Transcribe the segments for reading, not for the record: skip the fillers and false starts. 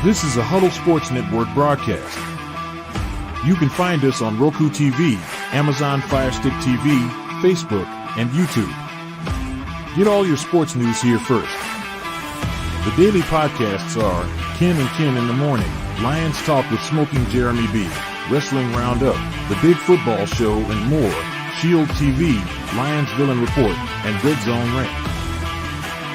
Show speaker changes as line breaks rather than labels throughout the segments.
This is a Huddle Sports Network broadcast. You can find us on Roku TV, Amazon Fire Stick TV, Facebook, and YouTube. Get all your sports news here first. The daily podcasts are Ken and Ken in the Morning, Lions Talk with Smoking Jeremy B, Wrestling Roundup, The Big Football Show, and more, Shield TV, Lions Villain Report, and Red Zone Rant.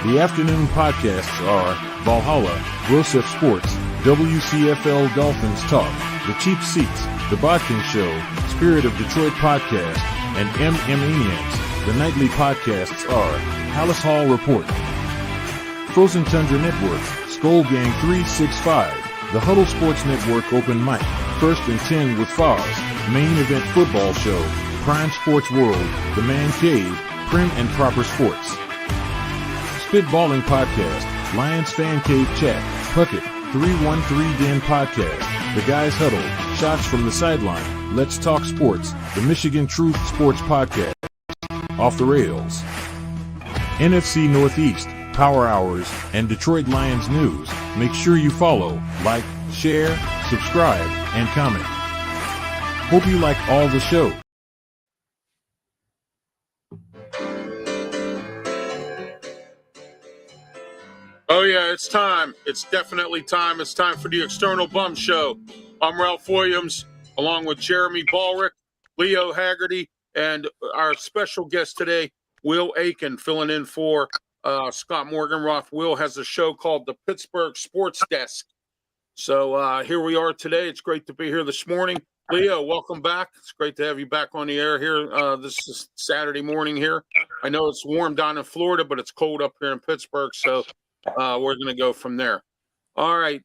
The afternoon podcasts are Valhalla, Grosef Sports, WCFL Dolphins Talk, The Cheap Seats, The Bodkin Show, Spirit of Detroit Podcast, and MM-Aniacs. The nightly podcasts are Hallis Hall Report, Frozen Tundra Network, Skull Gang 365, The Huddle Sports Network Open Mic, First and 10 with Foz, Main Event Football Show, Prime Sports World, The Man Cave, Prim and Proper Sports. Spitballing Podcast, Lions Fan Cave Chat, Puckett, 313 Den Podcast, The Guys Huddle, Shots from the Sideline, Let's Talk Sports, The Michigan Truth Sports Podcast, Off the Rails, NFC Northeast, Power Hours, and Detroit Lions News. Make sure you follow, like, share, subscribe, and comment. Hope you like all the show.
Oh, yeah, it's time. It's definitely time. It's time for the External Bum Show. I'm Ralph Williams, along with Jeremy Ballrick, Leo Haggerty, and our special guest today, Will Aiken, filling in for Scott Morganroth. Will has a show called the Pittsburgh Sports Desk. So here we are today. It's great to be here this morning. Leo, welcome back. It's great to have you back on the air here. This is Saturday morning here. I know it's warm down in Florida, but it's cold up here in Pittsburgh, so we're going to go from there. All right.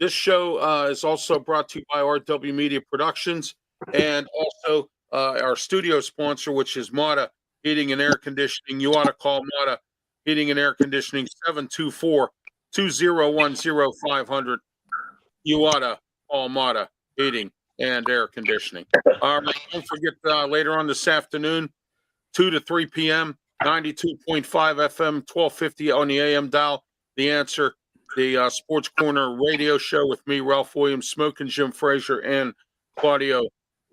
This show is also brought to you by RW Media Productions and also our studio sponsor, which is Mata Heating and Air Conditioning. You ought to call Mata Heating and Air Conditioning 724-201-0500. You ought to call Mata Heating and Air Conditioning. All right. Don't forget later on this afternoon, 2 to 3 p.m., 92.5 FM, 1250 on the AM dial. The Answer, the Sports Corner radio show with me, Ralph Williams, Smoking Jim Frazier, and Claudio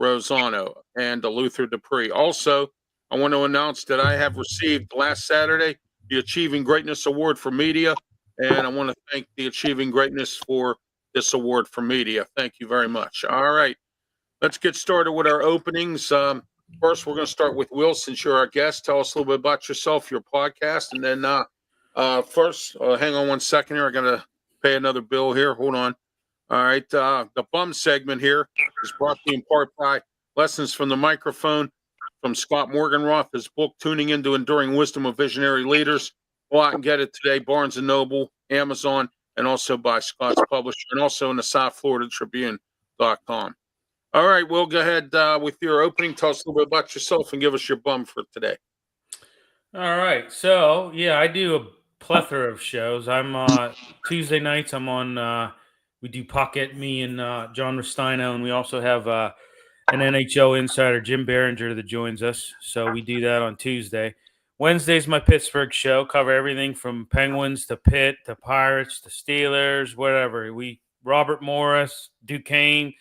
Rosano, and Luther Dupree. Also, I want to announce that I have received last Saturday the Achieving Greatness Award for Media, and I want to thank the Achieving Greatness for this award for media. Thank you very much. All right, let's get started with our openings. First, we're going to start with Will, since you're our guest. Tell us a little bit about yourself, your podcast, and then first, hang on 1 second here. I got to pay another bill here. Hold on. All right, the bum segment here is brought to you in part by Lessons from the Microphone from Scott Morganroth, his book, Tuning into Enduring Wisdom of Visionary Leaders. Go out and get it today, Barnes & Noble, Amazon, and also by Scott's publisher, and also in the South Florida Tribune.com. All right, we'll go ahead with your opening. Tell us a little bit about yourself and give us your bum for today.
All right. So, yeah, I do a plethora of shows. I'm Tuesday nights, I'm on, we do Pocket, me and John Rustino, and we also have an NHL insider, Jim Behringer, that joins us. So we do that on Tuesday. Wednesday's my Pittsburgh show. Cover everything from Penguins to Pitt to Pirates to Steelers, whatever. Robert Morris, Duquesne,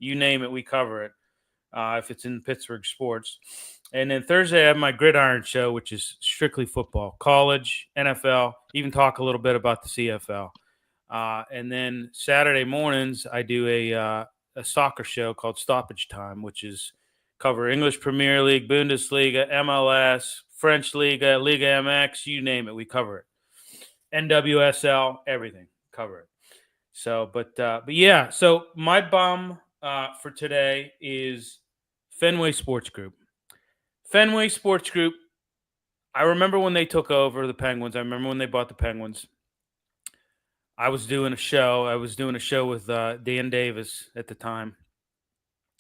you name it, we cover it if it's in Pittsburgh sports. And then Thursday, I have my Gridiron show, which is strictly football, college, NFL, even talk a little bit about the CFL. And then Saturday mornings, I do a soccer show called Stoppage Time, which is cover English Premier League, Bundesliga, MLS, French Liga, Liga MX, you name it, we cover it. NWSL, everything, cover it. So, but yeah, so my bum for today is Fenway Sports Group. Fenway Sports Group, I remember when they took over the Penguins. I remember when they bought the Penguins. I was doing a show. With Dan Davis at the time.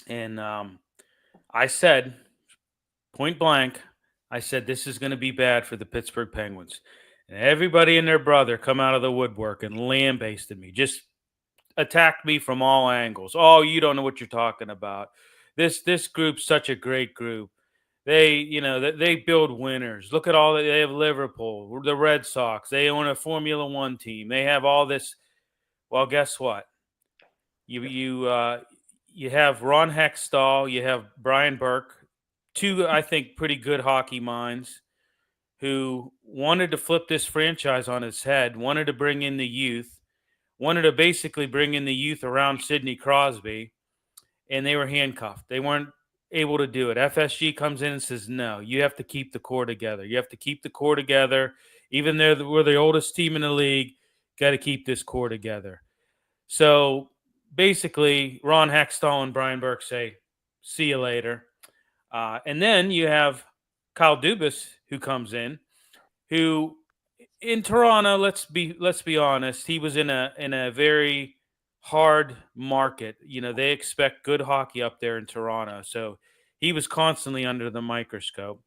And I said, point blank, I said, this is going to be bad for the Pittsburgh Penguins. And everybody and their brother come out of the woodwork and lambasted me, just attacked me from all angles. Oh, you don't know what you're talking about. This group's such a great group. They build winners. Look at all that they have. Liverpool, the Red Sox. They own a Formula One team. They have all this. Well, guess what? You have Ron Hextall. You have Brian Burke, two I think pretty good hockey minds who wanted to flip this franchise on its head. Wanted to bring in the youth. Wanted to basically bring in the youth around Sidney Crosby, and they were handcuffed. They weren't able to do it. FSG comes in and says, no, you have to keep the core together. You have to keep the core together. Even though we're the oldest team in the league, got to keep this core together. So basically, Ron Hextall and Brian Burke say, see you later. And then you have Kyle Dubas, who comes in, who in Toronto, let's be honest, he was in a very hard market. They expect good hockey up there in Toronto, so he was constantly under the microscope.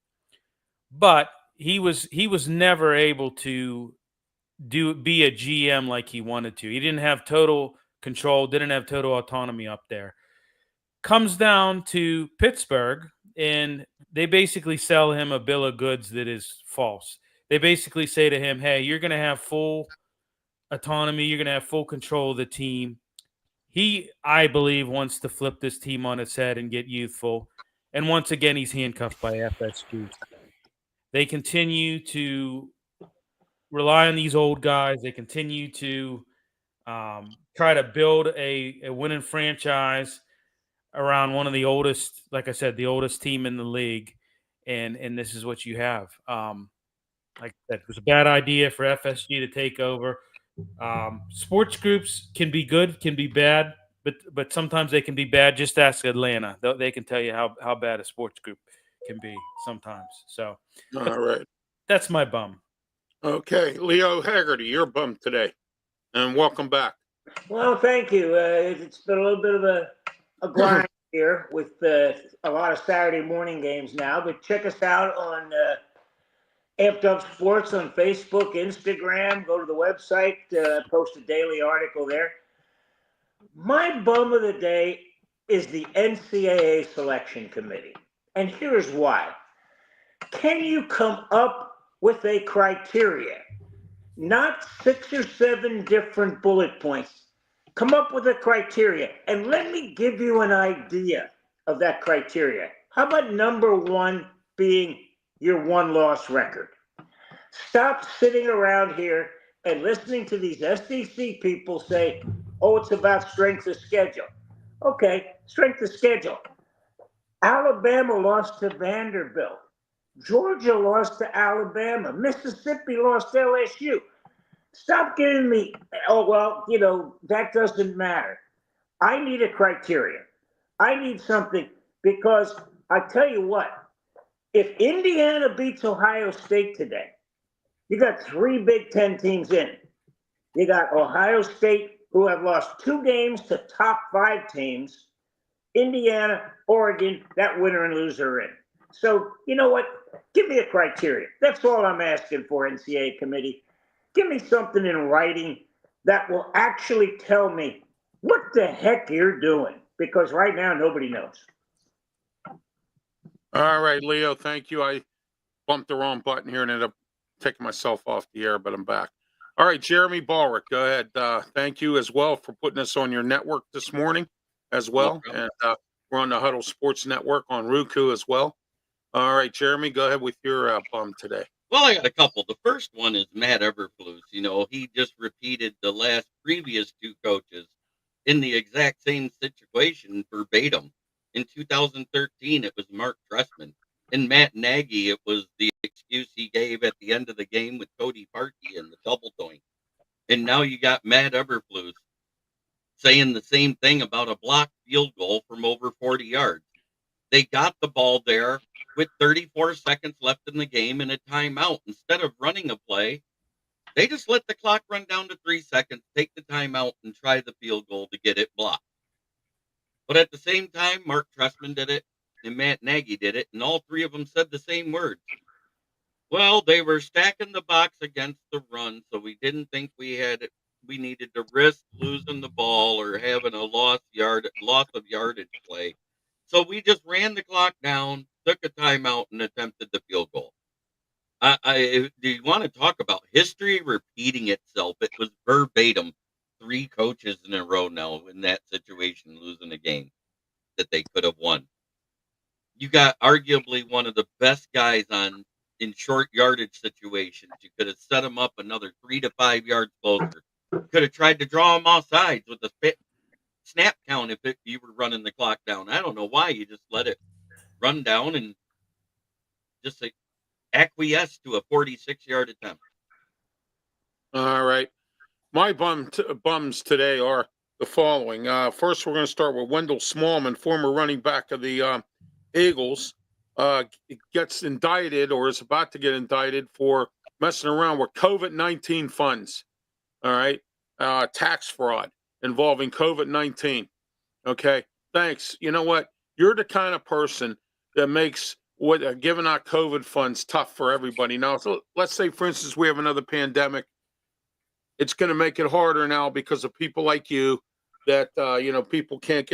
But he was never able to be a GM like he wanted to. He didn't have total control, didn't have total autonomy up there. Comes down to Pittsburgh, and they basically sell him a bill of goods that is false. They basically say to him, hey, you're going to have full autonomy. You're going to have full control of the team. He, I believe, wants to flip this team on its head and get youthful. And once again, he's handcuffed by FSG. They continue to rely on these old guys. They continue to try to build a winning franchise around one of the oldest, like I said, the oldest team in the league. And this is what you have. Like I said, it was a bad idea for FSG to take over. Sports groups can be good, can be bad, but sometimes they can be bad. Just ask Atlanta; they can tell you how bad a sports group can be sometimes. So,
All right.
That's my bum.
Okay, Leo Haggerty, you're bummed today, and welcome back.
Well, thank you. It's been a little bit of a grind here with a lot of Saturday morning games now, but check us out on Amped Up Sports on Facebook, Instagram. Go to the website, post a daily article there. My bum of the day is the NCAA selection committee. And here's why. Can you come up with a criteria? Not 6 or 7 different bullet points. Come up with a criteria. And let me give you an idea of that criteria. How about number 1 being your one-loss record? Stop sitting around here and listening to these SEC people say, oh, it's about strength of schedule. Okay, strength of schedule. Alabama lost to Vanderbilt. Georgia lost to Alabama. Mississippi lost to LSU. Stop giving me, oh, well, that doesn't matter. I need a criteria. I need something because I tell you what, if Indiana beats Ohio State today, you got 3 Big Ten teams in. You got Ohio State, who have lost 2 games to top 5 teams. Indiana, Oregon, that winner and loser are in. So, you know what? Give me a criteria. That's all I'm asking for, NCAA committee. Give me something in writing that will actually tell me what the heck you're doing. Because right now, nobody knows.
All right, Leo, thank you. I bumped the wrong button here and ended up taking myself off the air, but I'm back. All right, Jeremy Ballrick, go ahead. Thank you as well for putting us on your network this morning as well. And we're on the Huddle Sports Network on Roku as well. All right, Jeremy, go ahead with your bum today.
Well, I got a couple. The first one is Matt Eberflus. He just repeated the previous 2 coaches in the exact same situation verbatim. In 2013, it was Mark Trestman. In Matt Nagy, it was the excuse he gave at the end of the game with Cody Parkey and the double doink. And now you got Matt Eberflus saying the same thing about a blocked field goal from over 40 yards. They got the ball there with 34 seconds left in the game and a timeout. Instead of running a play, they just let the clock run down to 3 seconds, take the timeout, and try the field goal to get it blocked. But at the same time, Mark Trestman did it, and Matt Nagy did it, and all 3 of them said the same words. Well, they were stacking the box against the run, so we didn't think we needed to risk losing the ball or having a loss of yardage play. So we just ran the clock down, took a timeout, and attempted the field goal. Do you want to talk about history repeating itself? It was verbatim 3 coaches in a row now in that situation losing a game that they could have won. You got arguably one of the best guys in short yardage situations. You could have set him up another 3 to 5 yards closer. Could have tried to draw him off sides with a snap count if you were running the clock down. I don't know why you just let it run down and just acquiesce to a 46-yard attempt.
All right. My bums today are the following. First, we're going to start with Wendell Smallman, former running back of the Eagles, gets indicted or is about to get indicted for messing around with COVID-19 funds. All right. Tax fraud involving COVID-19. Okay. Thanks. You know what? You're the kind of person that makes giving out COVID funds tough for everybody. Now, so let's say, for instance, we have another pandemic. It's going to make it harder now because of people like you that, people can't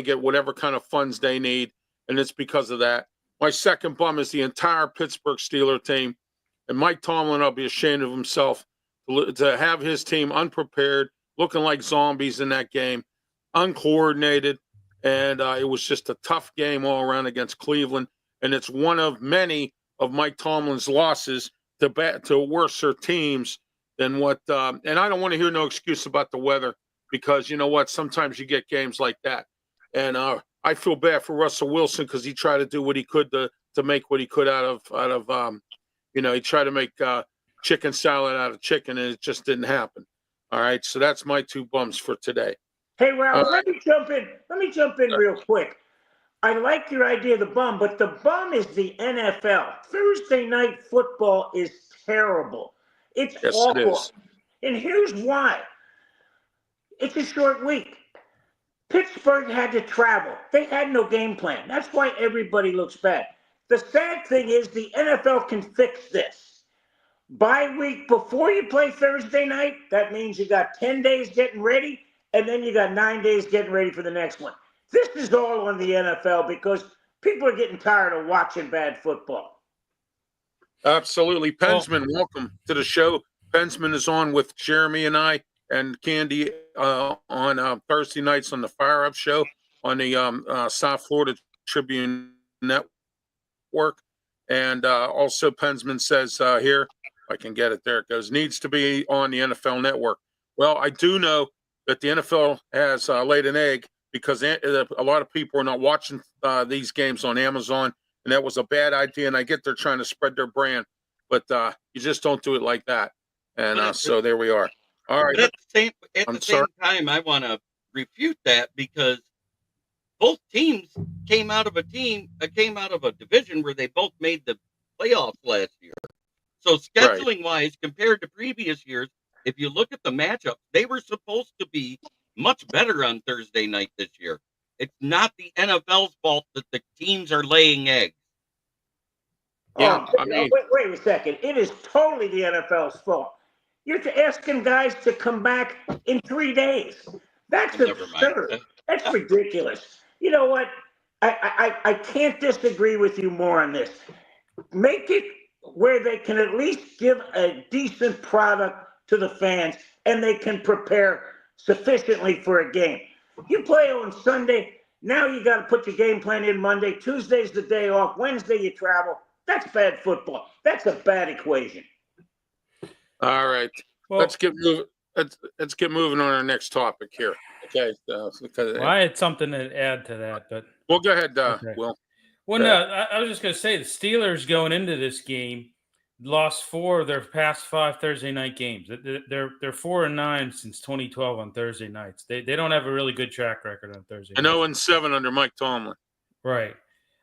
get whatever kind of funds they need. And it's because of that. My second bum is the entire Pittsburgh Steelers team. And Mike Tomlin, I'll be ashamed of himself to have his team unprepared, looking like zombies in that game, uncoordinated. And it was just a tough game all around against Cleveland. And it's one of many of Mike Tomlin's losses to worser teams than what. And I don't want to hear no excuse about the weather because you know what? Sometimes you get games like that. And I feel bad for Russell Wilson because he tried to do what he could to make what he could out of he tried to make chicken salad out of chicken and it just didn't happen. All right, so that's my 2 bums for today.
Hey, Ralph, let me jump in real quick. I like your idea of the bum, but the bum is the NFL. Thursday night football is terrible. It's awful.
It is.
And here's why. It's a short week. Pittsburgh had to travel. They had no game plan. That's why everybody looks bad. The sad thing is the NFL can fix this. Bye week before you play Thursday night, that means you got 10 days getting ready, and then you got 9 days getting ready for the next one. This is all on the NFL because people are getting tired of watching bad football.
Absolutely. Pensman, welcome to the show. Pensman is on with Jeremy and I and Candy on Thursday nights on the Fire Up Show on the South Florida Tribune Network. And also Pensman says here, if I can get it, there it goes, needs to be on the NFL Network. Well, I do know that the NFL has laid an egg because a lot of people are not watching these games on Amazon, and that was a bad idea. And I get they're trying to spread their brand, but you just don't do it like that. And so there we are. All right.
But at the same time, I want to refute that because both teams came out of a division where they both made the playoffs last year. So scheduling wise, compared to previous years, if you look at the matchup, they were supposed to be much better on Thursday night this year. It's not the NFL's fault that the teams are laying eggs.
Yeah,
wait a second. It is totally the NFL's fault. You're asking guys to come back in 3 days. That's absurd. That's ridiculous. You know what? I can't disagree with you more on this. Make it where they can at least give a decent product to the fans and they can prepare sufficiently for a game. You play on Sunday, now you got to put your game plan in Monday. Tuesday's the day off. Wednesday you travel. That's bad football. That's a bad equation.
All right. Well, let's get moving. Let's get moving on our next topic here. Okay.
I had something to add to that, but
well, go ahead, Will.
Well, no, I was just going to say the Steelers going into this game lost 4 of their past 5 Thursday night games. They're 4-9 since 2012 on Thursday nights. They don't have a really good track record on Thursday.
And 0-7 under Mike Tomlin.
Right.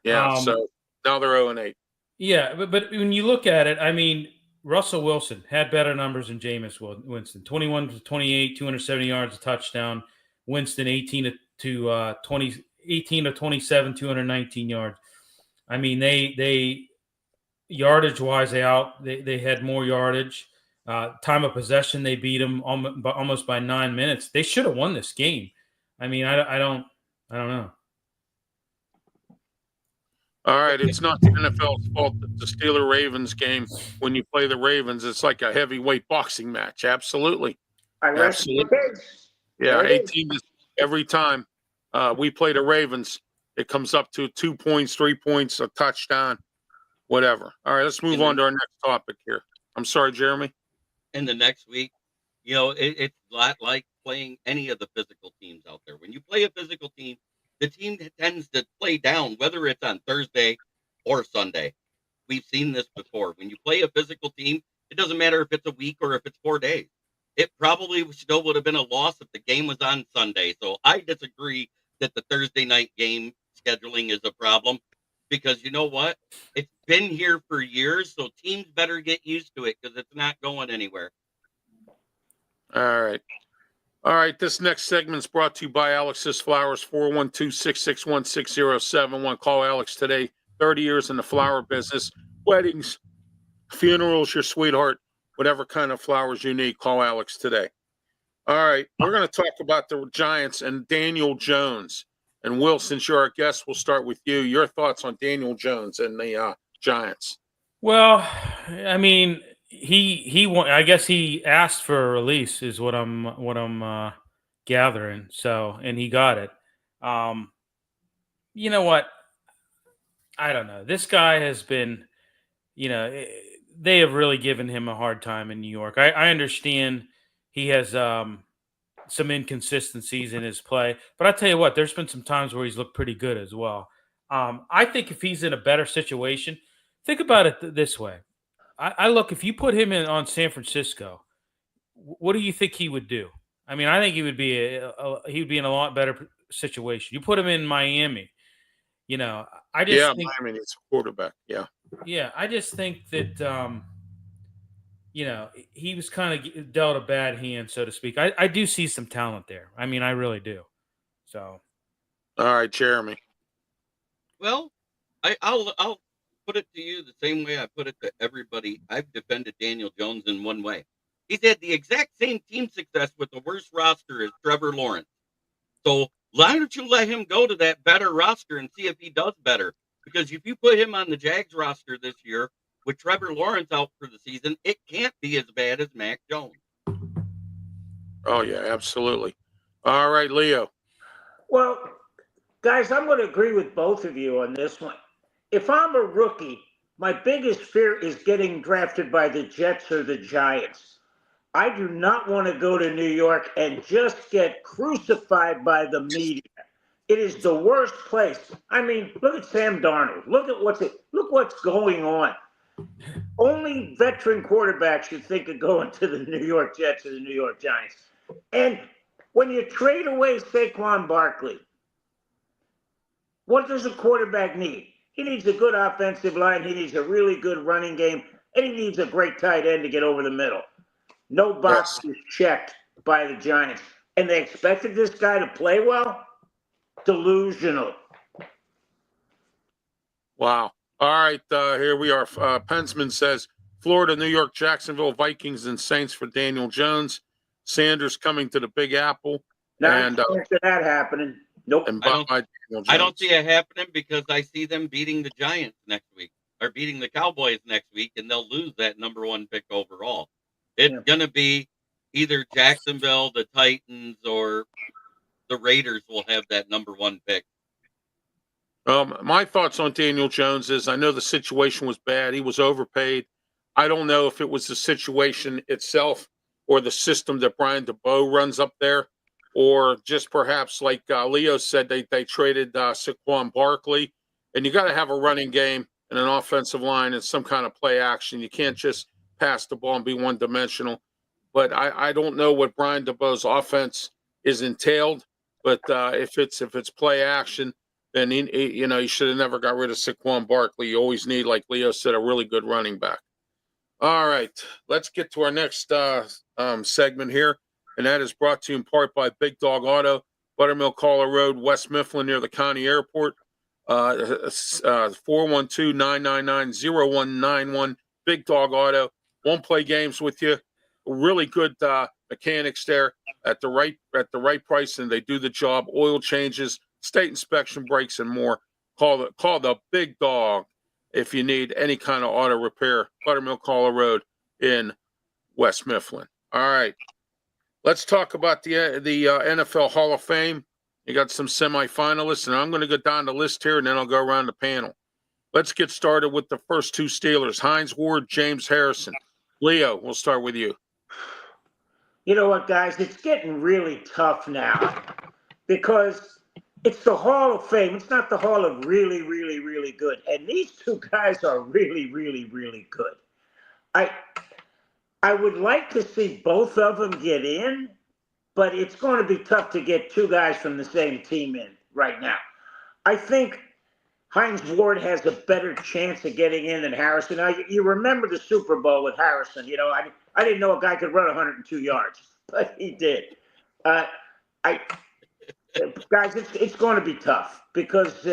Yeah. So now they're 0-8.
Yeah, but when you look at it, I mean, Russell Wilson had better numbers than Jameis Winston. 21 to 28, 270 yards, a touchdown. Winston 18 to 27, 219 yards. I mean, they yardage wise, they had more yardage. Time of possession, they beat them almost by 9 minutes. They should have won this game. I mean, I don't know.
All right, it's not the NFL's fault that the Steeler Ravens game. When you play the Ravens, it's like a heavyweight boxing match. Absolutely,
I rest my
absolutely.
case.
Yeah,
There it is.
18 every time we play the Ravens, it comes up to 2 points, 3 points, a touchdown, whatever. All right, let's move on to our next topic here. I'm sorry, Jeremy.
In the next week, it's a lot like playing any of the physical teams out there. When you play a physical team, the team that tends to play down, whether it's on Thursday or Sunday. We've seen this before. When you play a physical team, it doesn't matter if it's a week or if it's 4 days. It probably still would have been a loss if the game was on Sunday. So I disagree that the Thursday night game scheduling is a problem, because you know what? It's been here for years, so teams better get used to it because it's not going anywhere.
All right. All right, this next segment is brought to you by Alex's Flowers, 412-661-6071. Call Alex today. 30 years in the flower business. Weddings, funerals, your sweetheart, whatever kind of flowers you need, call Alex today. All right, we're going to talk about the Giants and Daniel Jones. And Will, since you're our guest, we'll start with you. Your thoughts on Daniel Jones and the Giants?
Well, I mean, I guess he asked for a release, is what I'm gathering. So, and he got it. You know what? I don't know. This guy has been, they have really given him a hard time in New York. I understand he has some inconsistencies in his play, but I tell you what, there's been some times where he's looked pretty good as well. I think if he's in a better situation, think about it this way. I look, if you put him on San Francisco, what do you think he would do? I mean, I think he would be he would be in a lot better situation. You put him in Miami, I just think,
Miami needs a quarterback.
yeah, I just think that he was kind of dealt a bad hand, so to speak. I do see some talent there. I mean, I really do. So,
all right, Jeremy.
Well, I'll put it to you the same way I put it to everybody. I've defended Daniel Jones in one way. He's had the exact same team success with the worst roster as Trevor Lawrence. So why don't you let him go to that better roster and see if he does better? Because if you put him on the Jags roster this year with Trevor Lawrence out for the season, it can't be as bad as Mac Jones.
Oh, yeah, absolutely. All right, Leo.
Well, guys, I'm going to agree with both of you on this one. If I'm a rookie, my biggest fear is getting drafted by the Jets or the Giants. I do not want to go to New York and just get crucified by the media. It is the worst place. I mean, look at Sam Darnold. Look what's going on. Only veteran quarterbacks should think of going to the New York Jets or the New York Giants. And when you trade away Saquon Barkley, what does a quarterback need? He needs a good offensive line. He needs a really good running game. And he needs a great tight end to get over the middle. No box is checked by the Giants. And they expected this guy to play well? Delusional.
Wow. All right, here we are. Pensman says, Florida, New York, Jacksonville, Vikings, and Saints for Daniel Jones. Sanders coming to the Big Apple.
Not that happening. Nope.
And
I don't see it happening because I see them beating the Giants next week or beating the Cowboys next week, and they'll lose that number 1 pick overall. It's going to be either Jacksonville, the Titans, or the Raiders will have that number 1 pick.
My thoughts on Daniel Jones is I know the situation was bad. He was overpaid. I don't know if it was the situation itself or the system that Brian DeBoer runs up there, or just perhaps like Leo said, they traded Saquon Barkley. And you got to have a running game and an offensive line and some kind of play action. You can't just pass the ball and be one-dimensional. But I don't know what Brian DeBoer's offense is entailed. But if it's play action, then he should have never got rid of Saquon Barkley. You always need, like Leo said, a really good running back. All right, let's get to our next segment here, and that is brought to you in part by Big Dog Auto, Buttermilk Caller Road, West Mifflin, near the county airport. 412-999-0191. Big Dog Auto. Won't play games with you. Really good mechanics there at the right price, and they do the job. Oil changes, state inspection, brakes, and more. Call the Big Dog if you need any kind of auto repair. Buttermilk Hollow Road in West Mifflin. All right, let's talk about the NFL Hall of Fame. You got some semifinalists, and I'm going to go down the list here, and then I'll go around the panel. Let's get started with the first two Steelers: Hines Ward, James Harrison. Leo, we'll start with you.
You know what, guys? It's getting really tough now because it's the Hall of Fame. It's not the Hall of really, really, really good. And these two guys are really, really, really good. I would like to see both of them get in, but it's going to be tough to get two guys from the same team in right now. I think Hines Ward has a better chance of getting in than Harrison. Now, you remember the Super Bowl with Harrison. You know, I didn't know a guy could run 102 yards, but he did. Guys, it's going to be tough because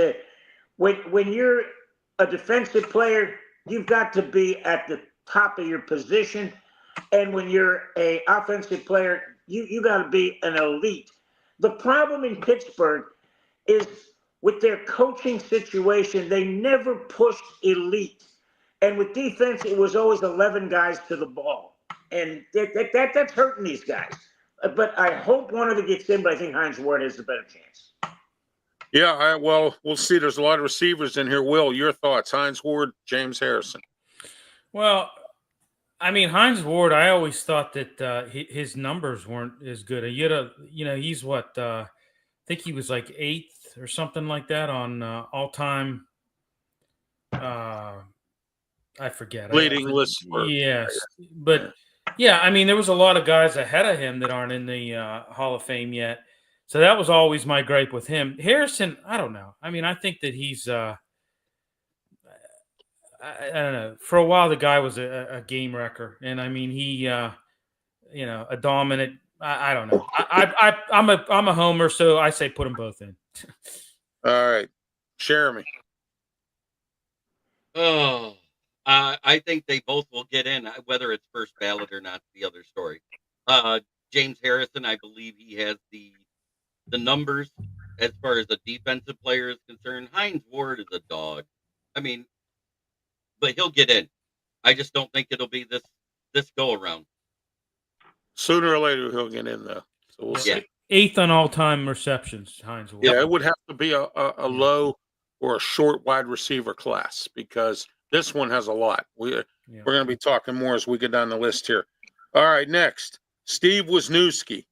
when you're a defensive player, you've got to be at the top of your position. And when you're an offensive player, you got to be an elite. The problem in Pittsburgh is with their coaching situation, they never pushed elite. And with defense, it was always 11 guys to the ball. And that's hurting these guys. But I hope one of them gets in, but I think Hines Ward has a better chance.
Yeah, well, we'll see. There's a lot of receivers in here. Will, your thoughts? Hines Ward, James Harrison.
Well, I mean, Hines Ward, I always thought that his numbers weren't as good. He's what, I think he was like 8th or something like that on all-time. I forget.
Leading list.
Yes. But, yeah, I mean, there was a lot of guys ahead of him that aren't in the Hall of Fame yet. So that was always my gripe with him. Harrison, I don't know. I mean, I think that he's I don't know. For a while, the guy was a game wrecker, and I mean, he, a dominant. I don't know. I'm a homer, so I say put them both in.
All right, Jeremy.
Oh, I think they both will get in. Whether it's first ballot or not, the other story. James Harrison, I believe he has the numbers as far as the defensive player is concerned. Hines Ward is a dog. I mean, but he'll get in. I just don't think it'll be this go around.
Sooner or later, he'll get in, though. So we'll see.
8th on all-time receptions, Hines Ward.
Yeah, it would have to be a low or a short wide receiver class because this one has a lot. We're going to be talking more as we get down the list here. All right, next, Steve Wisniewski,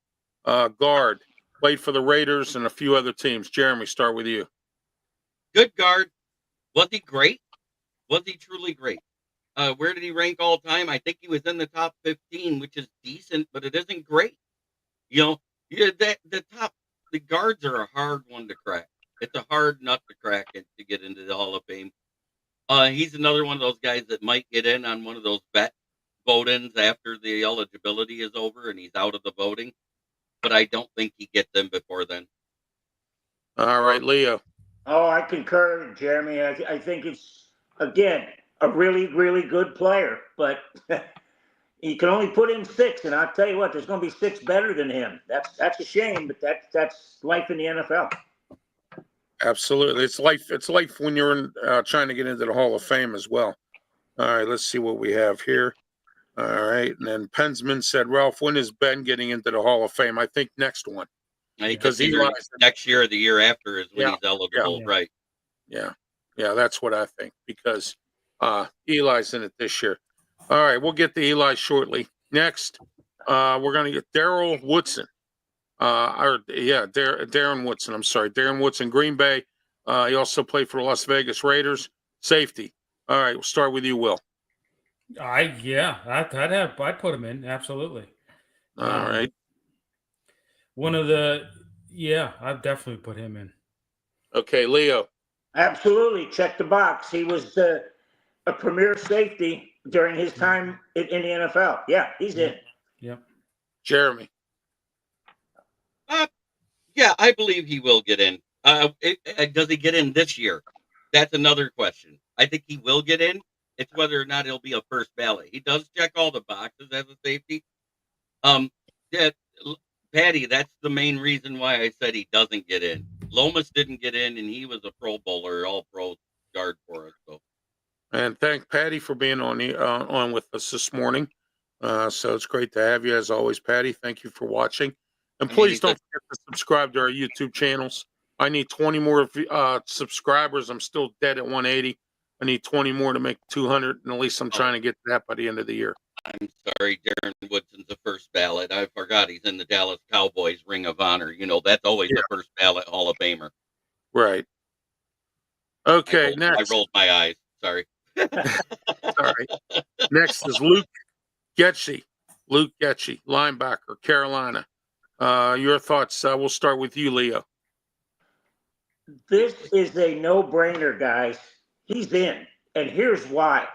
guard, played for the Raiders and a few other teams. Jeremy, start with you.
Good guard. Was he great? Was he truly great? Where did he rank all time? I think he was in the top 15, which is decent, but it isn't great. The guards are a hard one to crack. It's a hard nut to crack to get into the Hall of Fame. He's another one of those guys that might get in on one of those bet vote-ins after the eligibility is over and he's out of the voting. But I don't think he gets in before then.
All right, Leo.
Oh, I concur, Jeremy. I think it's, again, a really, really good player, but he can only put in 6, and I'll tell you what, there's going to be 6 better than him. That's a shame, but that's life in the NFL.
Absolutely, it's life when you're trying to get into the Hall of Fame as well. All right, let's see what we have here. All right, and then Pensman said, Ralph, when is Ben getting into the Hall of Fame? I think next one.
Because next year or the year after is when he's eligible, right?
Yeah, that's what I think because Eli's in it this year. All right, we'll get to Eli shortly. Next, we're going to get Darren Woodson. Darren Woodson. I'm sorry, Darren Woodson, Green Bay. He also played for the Las Vegas Raiders. Safety. All right, we'll start with you, Will.
I'd put him in, absolutely.
All right.
I'd definitely put him in.
Okay, Leo.
Absolutely, check the box. He was a premier safety during his time in the NFL. Yeah, he's in.
Yep.
Jeremy.
I believe he will get in. Does he get in this year? That's another question. I think he will get in. It's whether or not he'll be a first ballot. He does check all the boxes as a safety. Yeah, Patty, that's the main reason why I said he doesn't get in. Lomas didn't get in, and he was a Pro Bowler, All Pro guard for us. So,
And thank Patty for being on with us this morning. So it's great to have you as always, Patty. Thank you for watching, and please don't forget to subscribe to our YouTube channels. I need 20 more subscribers. I'm still dead at 180. I need 20 more to make 200, and at least I'm trying to get to that by the end of the year.
I'm sorry, Darren Woodson's the first ballot. I forgot he's in the Dallas Cowboys Ring of Honor. That's always the first ballot Hall of Famer.
Right. Okay, next.
I rolled my eyes. Sorry.
Sorry. Next is Luke Getchie. Luke Getchie, linebacker, Carolina. Your thoughts? We'll start with you, Leo.
This is a no-brainer, guys. He's in, and here's why.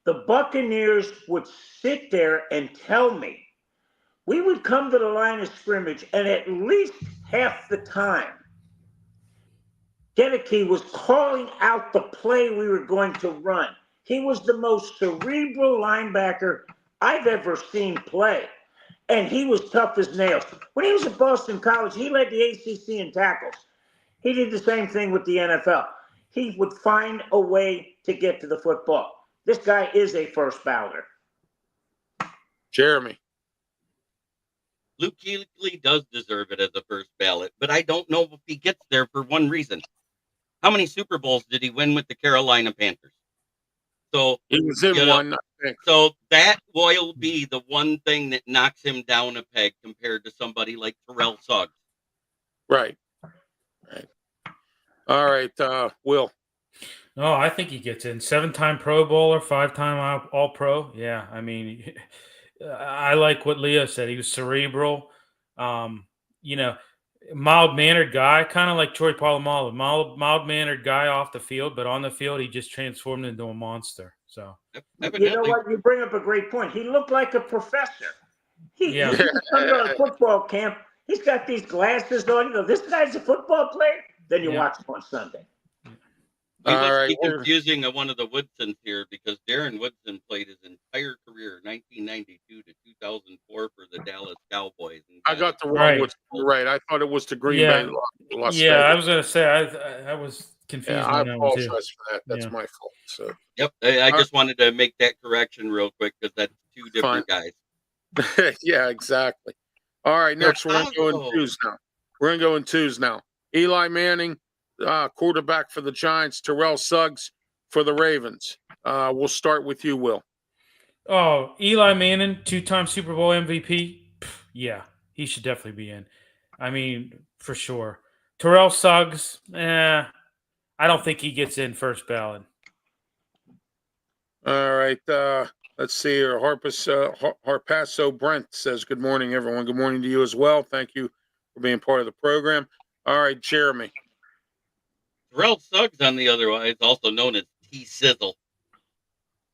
The Buccaneers would sit there and tell me, we would come to the line of scrimmage, and at least half the time, Gedeke was calling out the play we were going to run. He was the most cerebral linebacker I've ever seen play, and he was tough as nails. When he was at Boston College, he led the ACC in tackles. He did the same thing with the NFL. He would find a way to get to the football. This guy is a first balloter.
Jeremy.
Luke Kuechly does deserve it as a first ballot, but I don't know if he gets there for one reason. How many Super Bowls did he win with the Carolina Panthers? So
he was in one, I think.
So that will be the one thing that knocks him down a peg compared to somebody like Terrell Suggs.
Right. All right, Will.
No, I think he gets in. 7-time Pro Bowler, 5-time All-Pro. Yeah, I mean, I like what Leo said. He was cerebral, mild-mannered guy, kind of like Troy Polamalu. Mild-mannered guy off the field, but on the field, he just transformed into a monster. So,
you know what? You bring up a great point. He looked like a professor. He comes to a football camp. He's got these glasses on. You go, this guy's a football player. Then you watch him on Sunday.
We must be confusing one of the Woodsons here because Darren Woodson played his entire career, 1992 to 2004, for the Dallas Cowboys.
I got the wrong Woodson. Right. I thought it was the Green Bay. Las Vegas.
I was going to say, I was confused.
I apologize for that. That's my fault. So.
Yep. I just wanted to make that correction real quick because that's two different guys.
Yeah, exactly. All right. Next, we're going to go in twos now. We're going to go in twos now. Eli Manning, quarterback for the Giants. Terrell Suggs for the Ravens. We'll start with you, Will.
Oh, Eli Manning, 2-time Super Bowl MVP. Yeah, he should definitely be in. I mean, for sure. Terrell Suggs, I don't think he gets in first ballot.
All right. Let's see here. Harpasso Brent says, good morning, everyone. Good morning to you as well. Thank you for being part of the program. All right, Jeremy.
Terrell Suggs, on the other hand, is also known as T-Sizzle.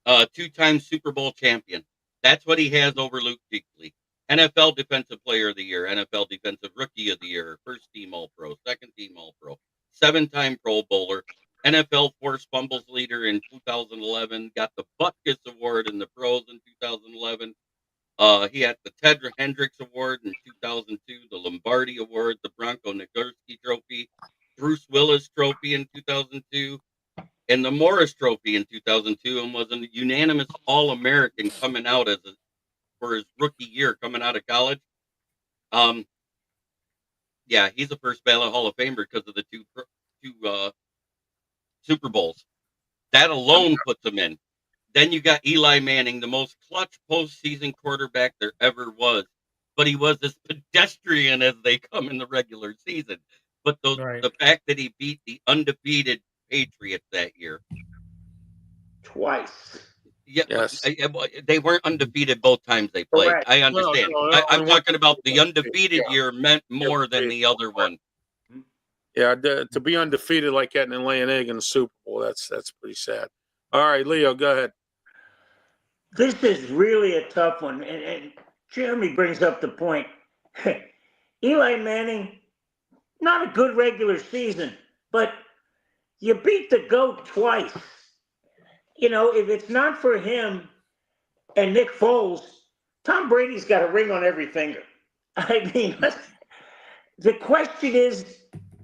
2-time Super Bowl champion. That's what he has over Luke Kuechly. NFL Defensive Player of the Year, NFL Defensive Rookie of the Year, first team All-Pro, second team All-Pro, 7-time Pro Bowler, NFL Forced Fumbles Leader in 2011, got the Butkus Award in the pros in 2011. He had the Ted Hendricks Award in 2002, the Lombardi Award, the Bronco Nagurski Trophy, Bruce Willis Trophy in 2002, and the Morris Trophy in 2002, and was a unanimous All-American coming out for his rookie year coming out of college. Yeah, he's a first ballot Hall of Famer because of the two Super Bowls. That alone puts him in. Then you got Eli Manning, the most clutch postseason quarterback there ever was. But he was as pedestrian as they come in the regular season. But the fact that he beat the undefeated Patriots that year.
Twice.
Yeah, yes. They weren't undefeated both times they played. Correct. I understand. I'm talking about the undefeated year meant more than the other one.
Yeah, to be undefeated like that and lay an egg in the Super Bowl, that's pretty sad. All right, Leo, go ahead.
This is really a tough one, and Jeremy brings up the point. Eli Manning not a good regular season, but you beat the GOAT twice. You know, if it's not for him and Nick Foles, Tom Brady's got a ring on every finger. I mean, the question is,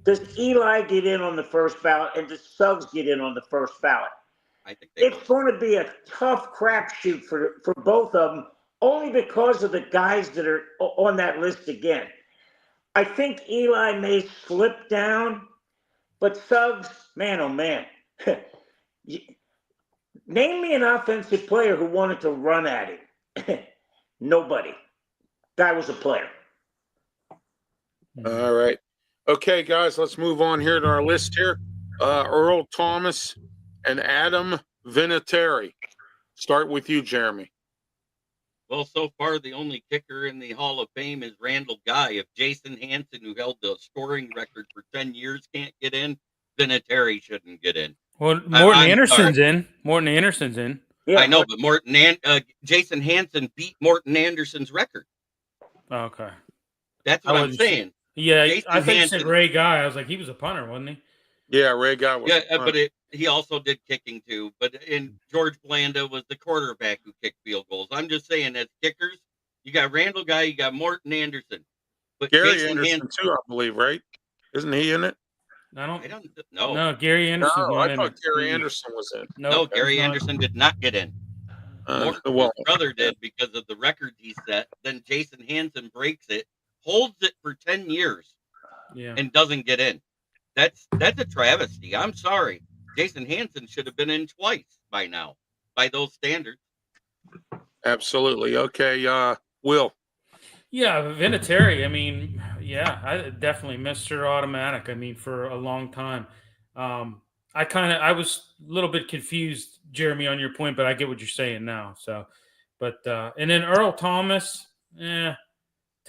does Eli get in on the first ballot and does Suggs get in on the first ballot?
I think they
It's going to be a tough crapshoot for both of them, only because of the guys that are on that list again. I think Eli may slip down, but Suggs, man, oh man. Name me an offensive player who wanted to run at him. Nobody. Guy was a player.
All right. Okay, guys, let's move on here to our list here. Earl Thomas and Adam Vinatieri. Start with you, Jeremy.
Well, so far, the only kicker in the Hall of Fame is Randall Guy. If Jason Hansen, who held the scoring record for 10 years, can't get in, Vinatieri shouldn't get in.
Well, Morton
I'm
Anderson's
sorry.
in. Morton Anderson's in.
Yeah,
I know, but Jason Hansen beat Morton Anderson's record.
Okay.
That's
I
what I'm
wasn't
saying.
Yeah,
Jason
I think you said
Hansen-
Ray Guy. I was like, he was a punter, wasn't he?
Yeah, Ray Guy was.
Yeah, but he also did kicking too. But George Blanda was the quarterback who kicked field goals. I'm just saying, as kickers, you got Randall Guy, you got Morton Anderson, but
Gary
Jason
Anderson
Hansen,
too, I believe, right? Isn't he in it?
I don't.
I don't know.
No, Gary
No,
Anderson's not
I
in
thought
it.
Gary
Mm-mm.
Anderson was in.
No,
No, Gary
he's not.
Anderson did not get in. Morton,
Well,
his brother did because of the record he set. Then Jason Hansen breaks it, holds it for 10 years,
Yeah.
and doesn't get in. That's a travesty. I'm sorry. Jason Hansen should have been in twice by now, by those standards.
absolutely. Okay, Will.
Yeah, Vinatieri. I mean, yeah, I definitely Mr. Automatic. I mean, for a long time. I was a little bit confused, Jeremy, on your point, but I get what you're saying now. So, but and then Earl Thomas, to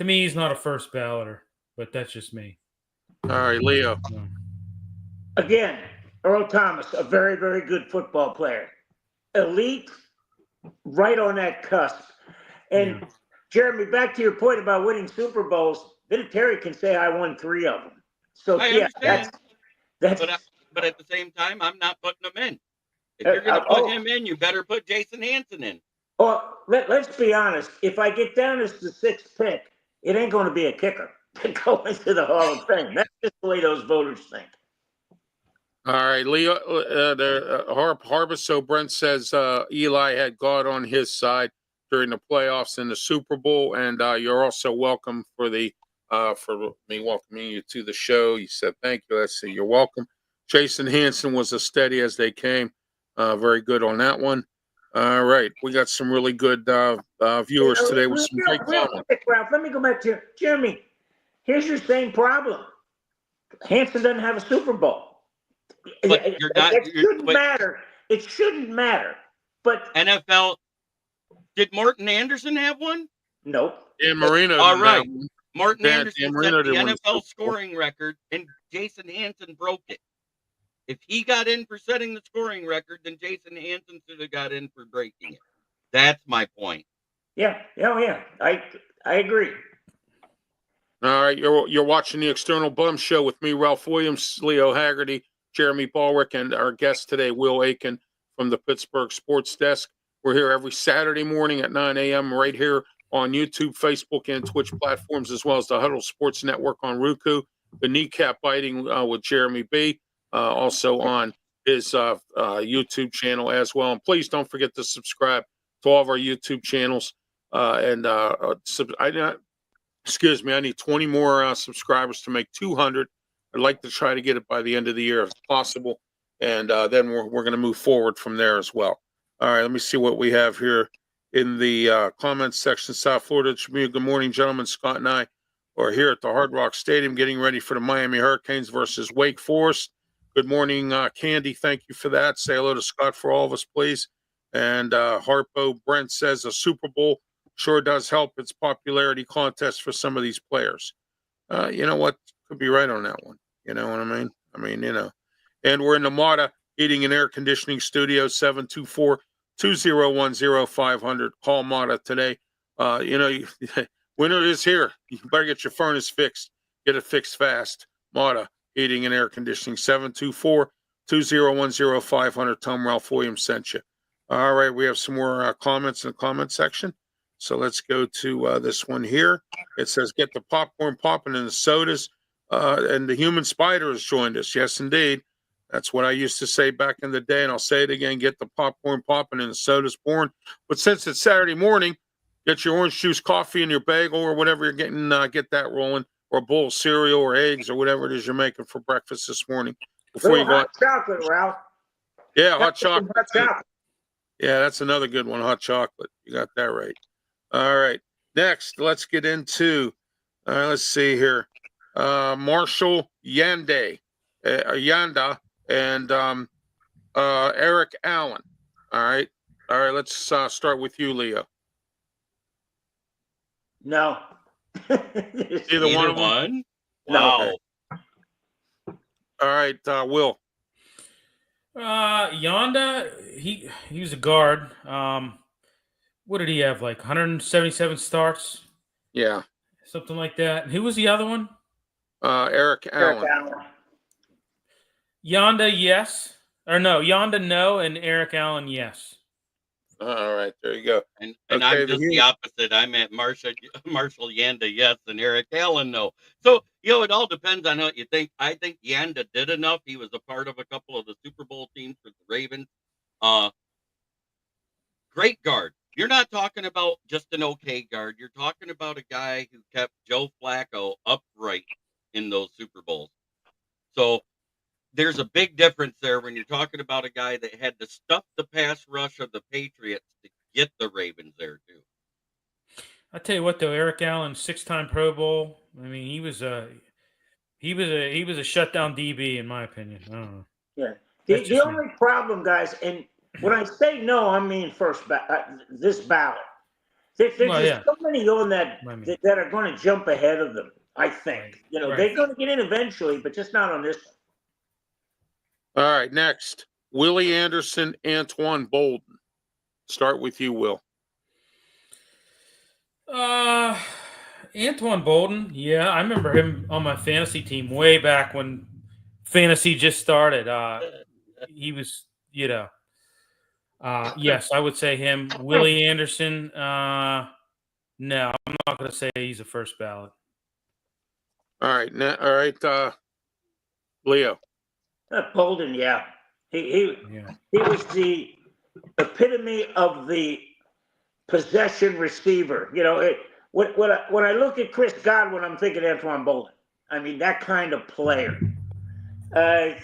me, he's not a first balloter, but that's just me.
All right, Leo.
So,
again, Earl Thomas, a very, very good football player. Elite, right on that cusp. And
yeah.
Jeremy, back to your point about winning Super Bowls, Vinatieri can say I won 3 of them. So
I
yeah,
understand.
that's
But at the same time, I'm not putting him in. If you're going to put him in, you better put Jason Hansen in.
Well, let's be honest. If I get down as the 6th pick, it ain't going to be a kicker to go into the Hall of Fame. That's just the way those voters think.
All right, Leo. So Brent says Eli had God on his side during the playoffs in the Super Bowl, and you're also welcome for me welcoming you to the show. You said thank you. Let's see, you're welcome. Jason Hansen was as steady as they came. Very good on that one. All right, we got some really good viewers today with some great comments.
Quick, Ralph, let me go back to Jeremy. Here's your same problem. Hansen doesn't have a Super Bowl.
But you're not.
It shouldn't matter. It shouldn't matter. But
NFL. Did Morton Anderson have one?
nope.
Dan Marino.
All right.
One.
Morton
Dan
Anderson
Marino
set the
did win the Super Bowl.
NFL scoring record, and Jason Hansen broke it. If he got in for setting the scoring record, then Jason Hansen should have got in for breaking it. That's my point.
Yeah. Oh, yeah. I agree.
All right, you're watching the External Bum Show with me, Ralph Williams, Leo Haggerty, Jeremy Ballwick, and our guest today, Will Aiken from the Pittsburgh Sports Desk. We're here every Saturday morning at 9 a.m. right here on YouTube, Facebook, and Twitch platforms, as well as the Huddle Sports Network on Roku, the Kneecap Biting with Jeremy B., also on his YouTube channel as well. And please don't forget to subscribe to all of our YouTube channels. I need 20 more subscribers to make 200. I'd like to try to get it by the end of the year if possible. And then we're going to move forward from there as well. All right, let me see what we have here in the comments section. South Florida Tribune. Good morning, gentlemen. Scott and I are here at the Hard Rock Stadium getting ready for the Miami Hurricanes versus Wake Forest. Good morning, Candy. Thank you for that. Say hello to Scott for all of us, please. And Harpo Brent says a Super Bowl sure does help its popularity contest for some of these players. You know what? Could be right on that one. You know what I mean? And we're in the Mata Heating and Air Conditioning Studio, 724-2010-500. Call Mata today. Winter is here. You better get your furnace fixed. Get it fixed fast. Mata Heating and Air Conditioning. 724-2010-500. Tom Ralph Williams sent you. All right, we have some more comments in the comment section. So let's go to this one here. It says, get the popcorn popping and the sodas. And the human spider has joined us. Yes, indeed. That's what I used to say back in the day, and I'll say it again. Get the popcorn popping and the sodas pouring. But since it's Saturday morning, get your orange juice coffee and your bagel or whatever you're getting, get that rolling, or a bowl of cereal or eggs or whatever it is you're making for breakfast this morning before you go out.
Hot chocolate, Ralph.
Yeah, hot chocolate.
Hot chocolate.
Yeah, that's another good one, hot chocolate. You got that right. All right. Next, let's get into, let's see here. Marshall Yanda and Eric Allen. All right. Let's start with you, Leo.
No.
Either one of them?
Wow.
Okay. All right, Will.
Yonda, he was a guard. What did he have? Like 177 starts?
Yeah.
Something like that. Who was the other one?
Eric Allen.
Yonda, yes. Or no, Yonda, no, and Eric Allen, yes.
All right, there you go.
And
Okay,
I'm just the opposite. I'm at Marshall Yanda, yes, and Eric Allen, no. So, it all depends on what you think. I think Yanda did enough. He was a part of a couple of the Super Bowl teams for the Ravens. Great guard. You're not talking about just an okay guard. You're talking about a guy who kept Joe Flacco upright in those Super Bowls. So there's a big difference there when you're talking about a guy that had to stuff the pass rush of the Patriots to get the Ravens there too.
I tell you what, though, Eric Allen, 6-time Pro Bowl. I mean, he was a shutdown DB in my opinion. I don't know.
Yeah. The only problem, guys, and when I say no, I mean this ballot. There's just so many on that are going to jump ahead of them. I think they're going to get in eventually, but just not on this one.
All right, next, Willie Anderson, Antoine Bolden. Start with you, Will.
Antoine Bolden, yeah, I remember him on my fantasy team way back when fantasy just started. He was, yes, I would say him. Willie Anderson, no, I'm not going to say he's a first ballot.
All right, Leo.
Bolden, yeah. He was the epitome of the possession receiver. When I look at Chris Godwin, I'm thinking Antoine Bolden. I mean, that kind of player. I'm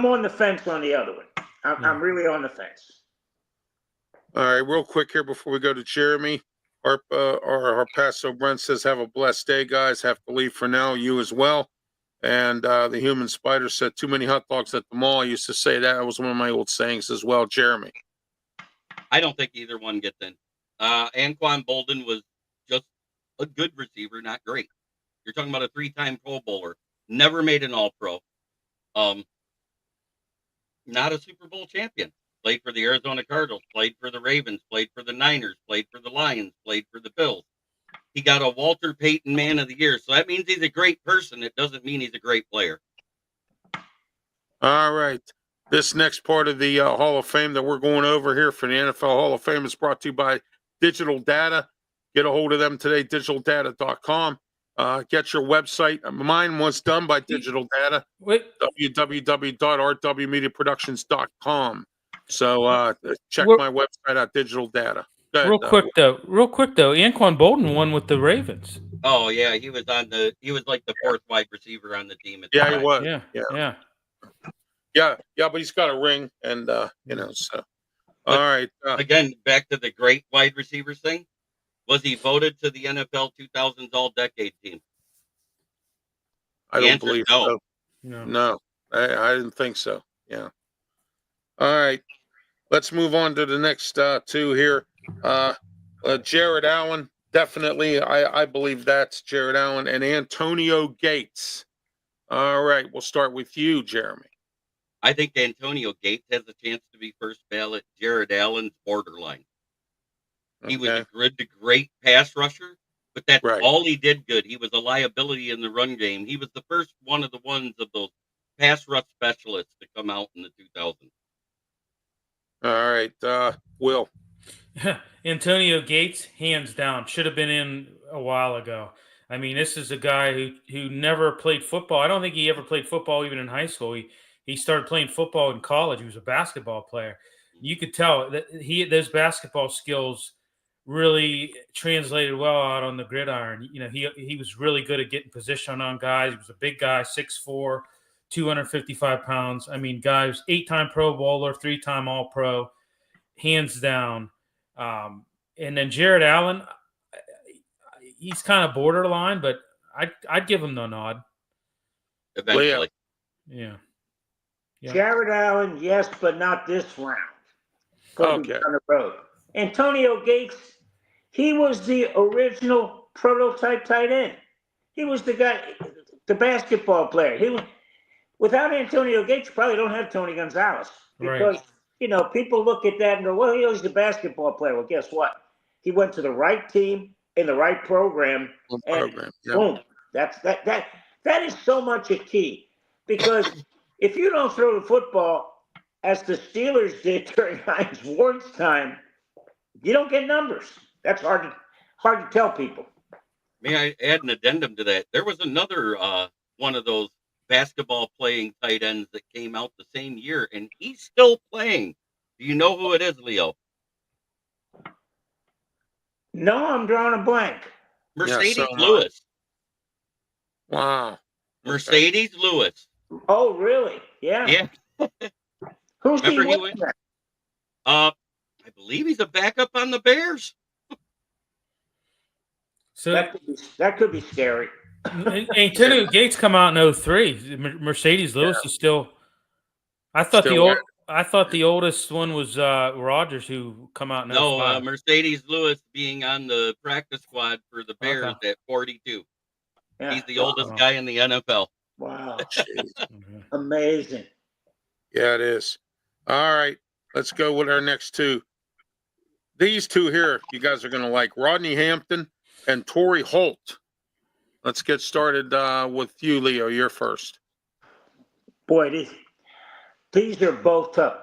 on the fence on the other one. I'm really on the fence.
All right, real quick here before we go to Jeremy. Our Paso Brent says, have a blessed day, guys. Have to leave for now. You as well. And the human spider said, too many hot dogs at the mall. I used to say that. That was one of my old sayings as well. Jeremy.
I don't think either one gets in. Antoine Bolden was just a good receiver, not great. You're talking about a 3-time Pro Bowler. Never made an All-Pro. Not a Super Bowl champion. Played for the Arizona Cardinals. Played for the Ravens. Played for the Niners. Played for the Lions. Played for the Bills. He got a Walter Payton Man of the Year. So that means he's a great person. It doesn't mean he's a great player.
All right. This next part of the Hall of Fame that we're going over here for the NFL Hall of Fame is brought to you by Digital Data. Get a hold of them today, digitaldata.com. Get your website. Mine was done by Digital Data. www.rwmediaproductions.com. So check my website out, Digital Data. Ahead,
real quick though, Antoine Bolden won with the Ravens.
Oh yeah, he was like the 4th wide receiver on the team.
Yeah, he was. Yeah, but he's got a ring, and so. All right.
Again, back to the great wide receivers thing. Was he voted to the NFL 2000s All-Decade team?
I don't believe so. No, I didn't think so. Yeah. All right. Let's move on to the next two here. Jared Allen, definitely. I believe that's Jared Allen and Antonio Gates. All right. We'll start with you, Jeremy.
I think Antonio Gates has a chance to be first ballot. Jared Allen's borderline. He was a great pass rusher, but that's
Right.
all he did good. He was a liability in the run game. He was the first one of the ones of those pass rush specialists to come out in the 2000s.
All right. Will.
Antonio Gates, hands down, should have been in a while ago. I mean, this is a guy who never played football. I don't think he ever played football even in high school. He started playing football in college. He was a basketball player. You could tell that those basketball skills really translated well out on the gridiron. You know, he was really good at getting position on guys. He was a big guy, 6'4", 255 pounds. I mean, guys, 8-time Pro Bowler, 3-time All-Pro, hands down. And then Jared Allen, he's kind of borderline, but I'd give him the nod.
Eventually.
Yeah.
Jared Allen, yes, but not this round.
Okay.
On the road. Antonio Gates, he was the original prototype tight end. He was the guy, the basketball player. Without Antonio Gates, you probably don't have Tony Gonzalez because people look at that and go, "Well, he's a basketball player." Well, guess what? He went to the right team in the right program, boom. That is so much a key because if you don't throw the football as the Steelers did during Heinz Ward's time, you don't get numbers. That's hard to tell people.
May I add an addendum to that? There was another one of those basketball playing tight ends that came out the same year, and he's still playing. Do you know who it is, Leo?
No, I'm drawing a blank.
Mercedes Lewis.
Wow.
Mercedes Lewis.
Oh, really? Yeah.
Yeah.
Who's
Remember
he with?
I believe he's a backup on the Bears.
So
that could be scary.
Antonio Gates come out in 2003. Mercedes Lewis is still. I thought the oldest one was Rodgers, who come out in 2005.
No, Mercedes Lewis being on the practice squad for the Bears at 42. Yeah. He's the oldest guy in the NFL.
Wow. Amazing.
Yeah, it is. All right. Let's go with our next two. These two here, you guys are going to like Rodney Hampton and Torrey Holt. Let's get started with you, Leo. You're first.
Boy, these are both tough.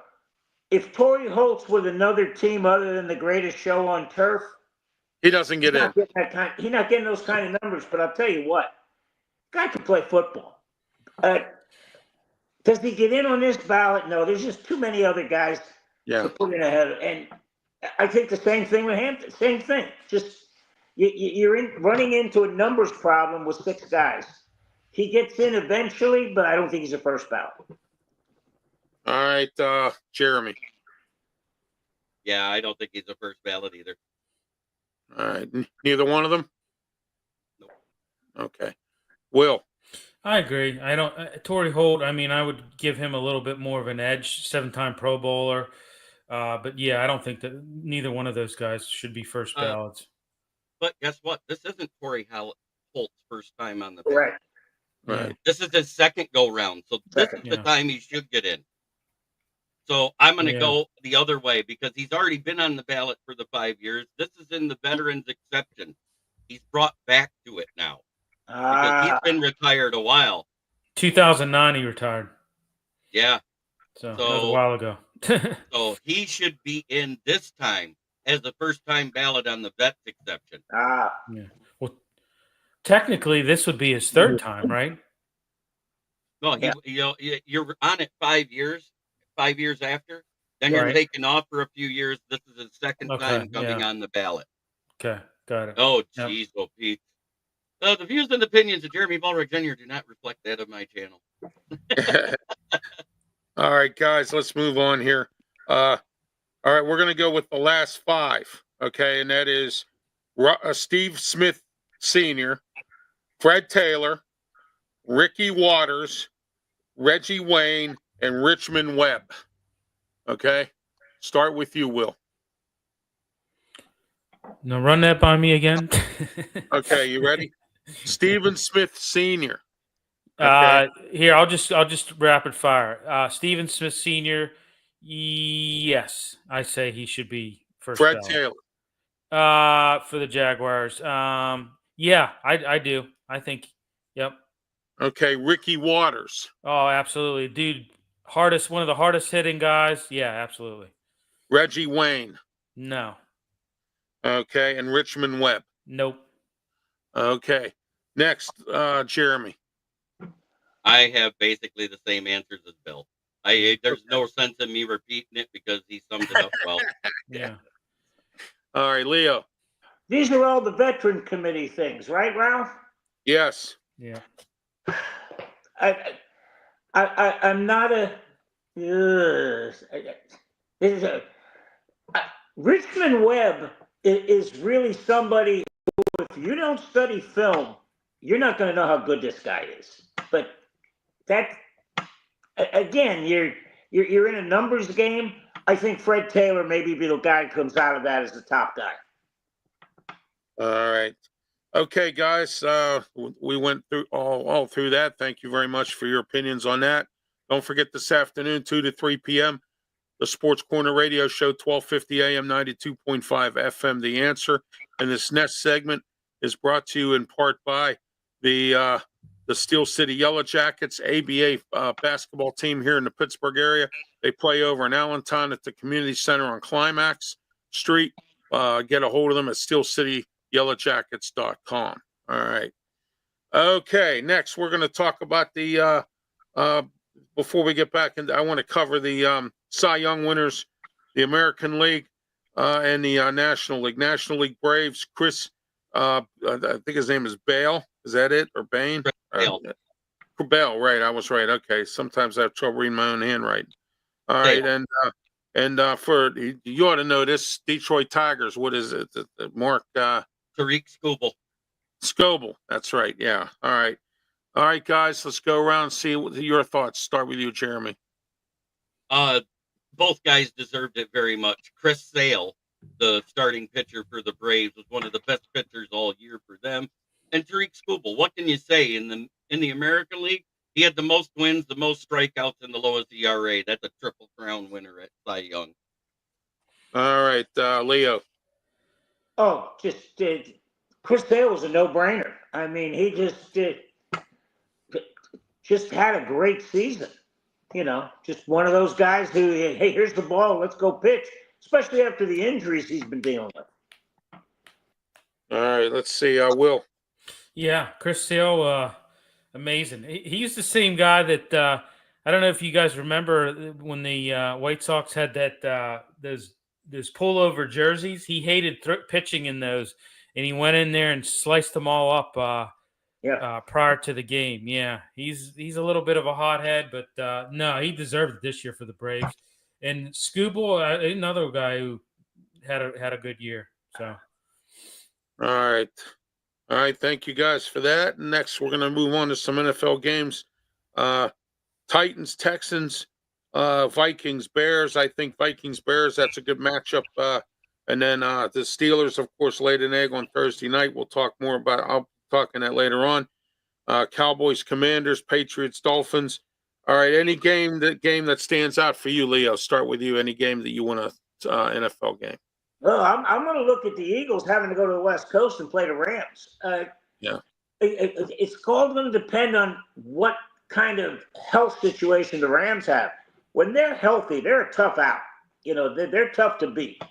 If Torrey Holt's with another team other than the greatest show on turf,
he doesn't get in.
He's not getting those kind of numbers, but I'll tell you what, guy can play football. Does he get in on this ballot? No, there's just too many other guys to put in ahead. And I think the same thing with Hampton. Same thing. Just you're running into a numbers problem with 6 guys. He gets in eventually, but I don't think he's a first ballot.
All right, Jeremy.
Yeah, I don't think he's a first ballot either.
All right, neither one of them?
Nope.
Okay. Will?
I agree. I don't. Torrey Holt, I mean, I would give him a little bit more of an edge, 7-time Pro Bowler. But yeah, I don't think that neither one of those guys should be first ballots.
But guess what? This isn't Torrey Holt's first time on the ballot.
Right.
This is his second go round. So this is the time he should get in. So I'm going to go the other way because he's already been on the ballot for the 5 years. This is in the veterans exception. He's brought back to it now. Because he's been retired a while.
2009 he retired.
Yeah.
So that was a while ago.
So he should be in this time as the first time ballot on the vets exception.
Yeah. Well, technically this would be his third time, right?
No, you're on it 5 years. 5 years after, then you're taking off for a few years. This is his second time coming on the ballot.
Okay, got it.
Oh, geez, Pete. The views and opinions of Jeremy Ballrick Jr. do not reflect that of my channel.
All right, guys, let's move on here. All right, we're going to go with the last 5, okay, and that is Steve Smith Sr., Fred Taylor, Ricky Waters, Reggie Wayne, and Richmond Webb. Okay? Start with you, Will.
Now run that by me again.
Okay, you ready? Stephen Smith Sr.
Okay. Here, I'll just rapid fire. Stephen Smith Sr., yes, I say he should be first
Fred
ballot.
Taylor.
For the Jaguars. Yeah, I do. I think. Yep.
Okay, Ricky Waters,
Oh, absolutely, dude. One of the hardest hitting guys. Yeah, absolutely.
Reggie Wayne.
No.
Okay, and Richmond Webb.
Nope.
Okay, next, Jeremy.
I have basically the same answers as Bill. There's no sense in me repeating it because he summed it up well.
Yeah.
All right, Leo.
These are all the veteran committee things, right, Ralph?
Yes.
Yeah.
I'm not a. This is a. Richmond Webb is really somebody who, if you don't study film, you're not going to know how good this guy is. But that, again, you're in a numbers game. I think Fred Taylor maybe be the guy who comes out of that as the top guy.
All right. Okay, guys. We went through all through that. Thank you very much for your opinions on that. Don't forget this afternoon, 2 to 3 p.m., the Sports Corner Radio Show, 1250 AM, 92.5 FM, The Answer. And this next segment is brought to you in part by the Steel City Yellow Jackets, ABA basketball team here in the Pittsburgh area. They play over in Allentown at the Community Center on Climax Street. Get a hold of them at steelcityyellowjackets.com. All right. Okay, next we're going to talk about the before we get back into, I want to cover the Cy Young winners, the American League and the National League. National League Braves, Chris, I think his name is Bale. Is that it? Or Bain?
Bale.
Bale, right. I was right. Okay. Sometimes I have trouble reading my own handwriting. All right. And for, you ought to know this, Detroit Tigers, what is it? Mark
Tariq Skubal.
Scoble. That's right. Yeah. All right. All right, guys, let's go around and see what your thoughts. Start with you, Jeremy.
Both guys deserved it very much. Chris Sale, the starting pitcher for the Braves, was one of the best pitchers all year for them. And Tariq Skubal, what can you say? In the American League, he had the most wins, the most strikeouts, and the lowest ERA. That's a Triple Crown winner at Cy Young.
All right, Leo.
Oh, Chris Sale was a no-brainer. I mean, he just had a great season. You know, just one of those guys who, hey, here's the ball, let's go pitch, especially after the injuries he's been dealing with.
All right, let's see, Will.
Yeah, Chris Sale, amazing. He's the same guy that I don't know if you guys remember when the White Sox had that those pullover jerseys. He hated pitching in those, and he went in there and sliced them all up. Prior to the game. Yeah, he's a little bit of a hothead, but no, he deserved it this year for the Braves. And Skubal, another guy who had a good year. So,
all right. Thank you guys for that. Next, we're going to move on to some NFL games. Titans, Texans, Vikings, Bears. I think Vikings, Bears. That's a good matchup. And then the Steelers, of course, laid an egg on Thursday night. We'll talk more about. I'll talking that later on. Cowboys, Commanders, Patriots, Dolphins. All right. Any game that stands out for you, Leo? Start with you. Any game that you want to NFL game?
Well, I'm going to look at the Eagles having to go to the West Coast and play the Rams.
Yeah.
It's all going to depend on what kind of health situation the Rams have. When they're healthy, they're a tough out. You know, they're tough to beat.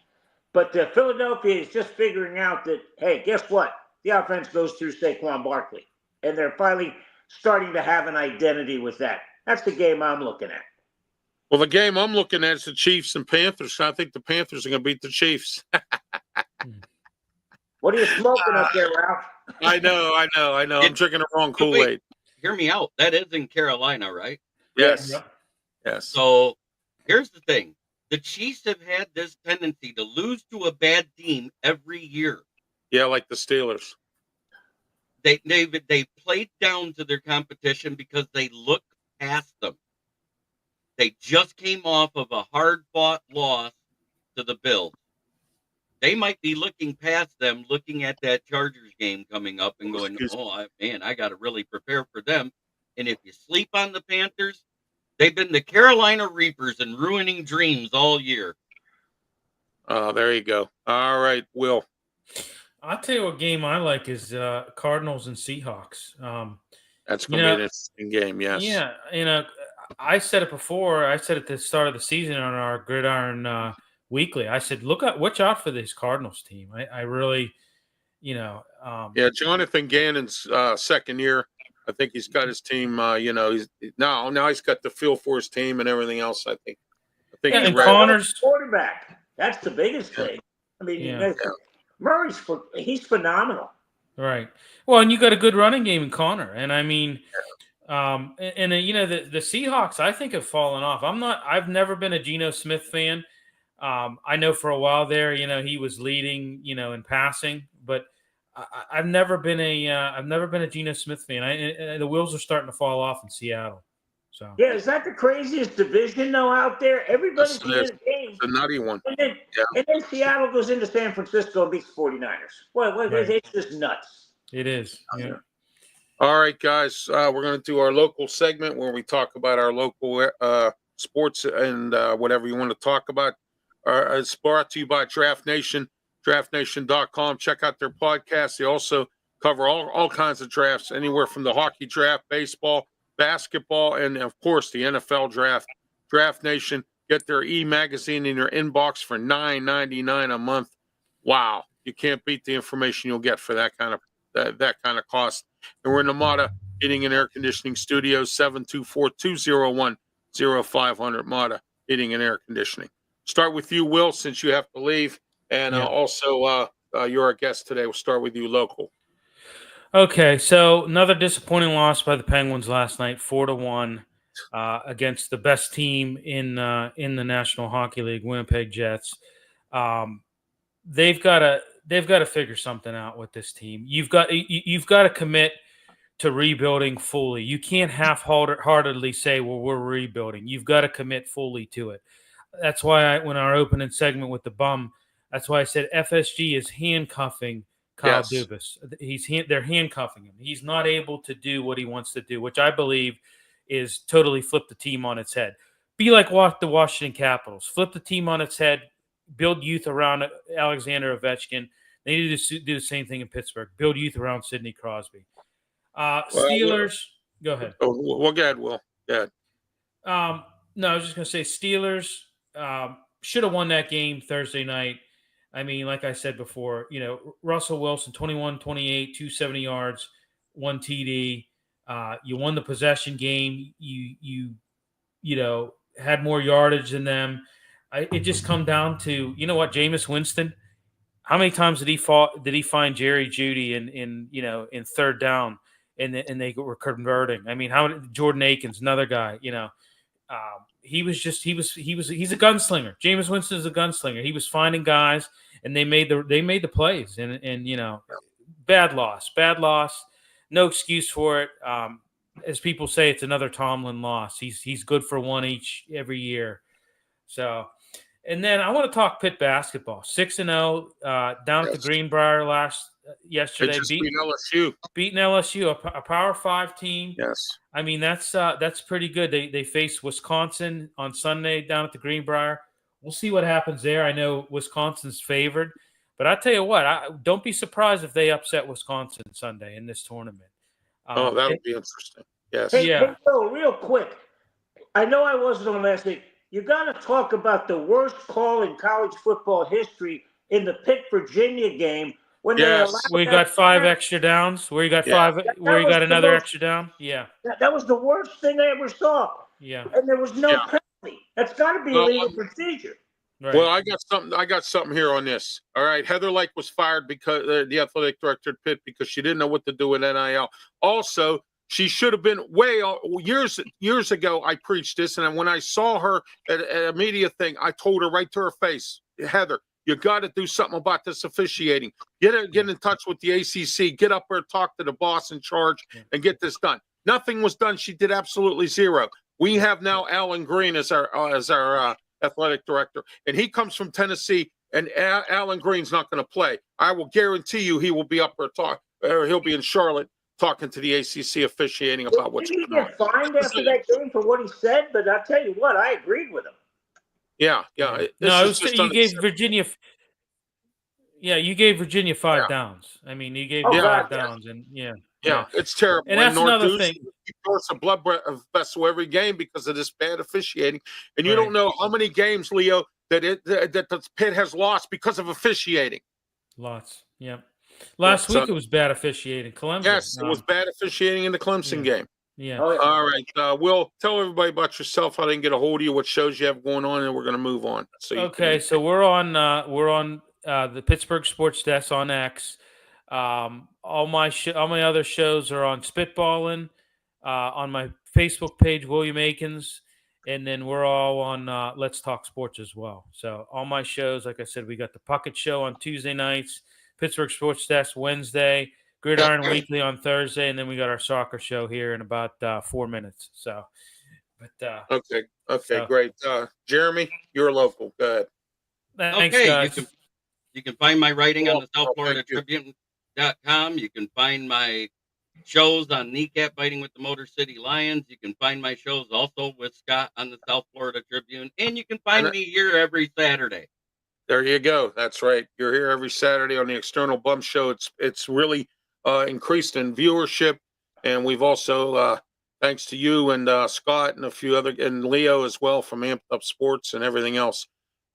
But Philadelphia is just figuring out that, hey, guess what? The offense goes through Saquon Barkley. And they're finally starting to have an identity with that. That's the game I'm looking at.
Well, the game I'm looking at is the Chiefs and Panthers. I think the Panthers are going to beat the Chiefs.
What are you smoking up there, Ralph?
I know. I'm drinking the wrong Kool-Aid.
Hear me out. That is in Carolina, right?
Yes.
Yep.
Yes.
So here's the thing. The Chiefs have had this tendency to lose to a bad team every year.
Yeah, like the Steelers.
They played down to their competition because they look past them. They just came off of a hard-fought loss to the Bills. They might be looking past them, looking at that Chargers game coming up and going, I got to really prepare for them. And if you sleep on the Panthers, they've been the Carolina Reapers and ruining dreams all year.
There you go. All right, Will.
I I'll tell you what game I like is Cardinals and Seahawks.
That's
You
going to be
know,
an interesting game. Yes.
yeah, I said it before. I said at the start of the season on our Gridiron Weekly. I said, watch out for this Cardinals team. I really,
Yeah, Jonathan Gannon's second year. I think he's got his team. He's now he's got the feel for his team and everything else. I think
Yeah,
he's
and
ready.
Connor's
quarterback. That's the biggest thing. I mean,
Yeah.
he's phenomenal.
right. Well, and you got a good running game in Connor, and I mean, the Seahawks I think have fallen off. I've never been a Geno Smith fan. I know for a while there, he was leading, in passing, but I've never been a Geno Smith fan. The wheels are starting to fall off in Seattle. So
yeah, is that the craziest division though out there? Everybody's in the game.
It's a nutty one.
And then Seattle goes into San Francisco and beats 49ers. Well,
Right.
it's just nuts.
It is. Yeah.
All right, guys, we're going to do our local segment where we talk about our local sports and whatever you want to talk about. It's brought to you by Draft Nation, draftnation.com. Check out their podcast. They also cover all kinds of drafts, anywhere from the hockey draft, baseball, basketball, and, of course, the NFL draft. Draft Nation, get their e-magazine in your inbox for $9.99 a month. Wow, you can't beat the information you'll get for that kind of cost. And we're in the Mata Heating and Air Conditioning Studios, 724-201-0500, Mata Heating and Air Conditioning. Start with you, Will, since you have to leave. And also, you're our guest today. We'll start with you local.
Okay, so another disappointing loss by the Penguins last night, 4-1, against the best team in the National Hockey League, Winnipeg Jets. They've got to figure something out with this team. You've got to commit to rebuilding fully. You can't half-heartedly say, well, we're rebuilding. You've got to commit fully to it. That's why when our opening segment with the bum, that's why I said FSG is handcuffing Kyle Dubas. They're handcuffing him. He's not able to do what he wants to do, which I believe is totally flip the team on its head. Be like the Washington Capitals. Flip the team on its head. Build youth around Alexander Ovechkin. They need to do the same thing in Pittsburgh. Build youth around Sidney Crosby. Steelers. Go ahead.
Oh, well, go ahead, Will. Go ahead.
No, I was just going to say Steelers should have won that game Thursday night. I mean, like I said before, Russell Wilson, 21-28, 270 yards, 1 TD. You won the possession game. You had more yardage than them. It just come down to, Jameis Winston. How many times did he find Jerry Jeudy in third down and they were converting? I mean, Jordan Akins, another guy, he's a gunslinger. Jameis Winston is a gunslinger. He was finding guys and they made the plays and bad loss. No excuse for it. As people say, it's another Tomlin loss. He's good for one every year. So, and then I want to talk Pitt basketball. 6-0 down at the Greenbrier yesterday. Beating LSU, a Power 5 team.
Yes.
I mean, that's pretty good. They face Wisconsin on Sunday down at the Greenbrier. We'll see what happens there. I know Wisconsin's favored, but I tell you what, don't be surprised if they upset Wisconsin Sunday in this tournament.
That'll be interesting. Yes.
Hey, Bill, real quick. I know I wasn't on last week. You got to talk about the worst call in college football history in the Pitt, Virginia game when they allowed
we got 5 extra downs. Where you got another extra down. Yeah,
that was the worst thing I ever saw.
Yeah,
and there was no penalty. That's got to be illegal procedure.
Right.
Well, I got something here on this. All right, Heather Lake was fired because the athletic director at Pitt because she didn't know what to do with NIL. Also, she should have been years ago. I preached this, and when I saw her at a media thing, I told her right to her face, Heather, you got to do something about this officiating. Get in touch with the ACC. Get up there, talk to the boss in charge, and get this done. Nothing was done. She did absolutely zero. We have now Alan Green as our athletic director, and he comes from Tennessee. And Alan Green's not going to play. I will guarantee you, he will be up there he'll be in Charlotte talking to the ACC officiating about what's going on.
Did he get fined after that game for what he said? But I'll tell you what, I agreed with him.
Yeah.
You gave Virginia. Yeah, you gave Virginia 5 downs. I mean, you gave
Oh,
them
God,
5 downs, and yeah.
Yeah, it's terrible.
And that's another thing.
He pours a blood vessel every game because of this bad officiating. And you
Right.
don't know how many games, Leo, that the Pitt has lost because of officiating.
Lots. Yeah. Last
So,
week it was bad officiating. Clemson.
yes, it was bad officiating in the Clemson game.
Yeah.
Oh, yeah.
All right, Will, tell everybody about yourself. How they can get a hold of you, what shows you have going on, and we're going to move on. So
So we're on the Pittsburgh Sports Desk on X. All my other shows are on Spitballing, on my Facebook page, William Akins, and then we're all on Let's Talk Sports as well. So all my shows, like I said, we got the Puckett Show on Tuesday nights, Pittsburgh Sports Desk Wednesday, Gridiron Weekly on Thursday, and then we got our soccer show here in about 4 minutes. So, but
okay, great. Jeremy, you're local. Go ahead.
Thanks,
Okay,
guys.
you can find my writing on the South
Oh,
Florida
thank you.
Tribune.com. You can find my shows on Kneecap Fighting with the Motor City Lions. You can find my shows also with Scott on the South Florida Tribune. And you can find me here every Saturday.
There you go. That's right. You're here every Saturday on the External Bum Show. It's really increased in viewership, and we've also, thanks to you and Scott and a few other, and Leo as well from Amped Up Sports and everything else.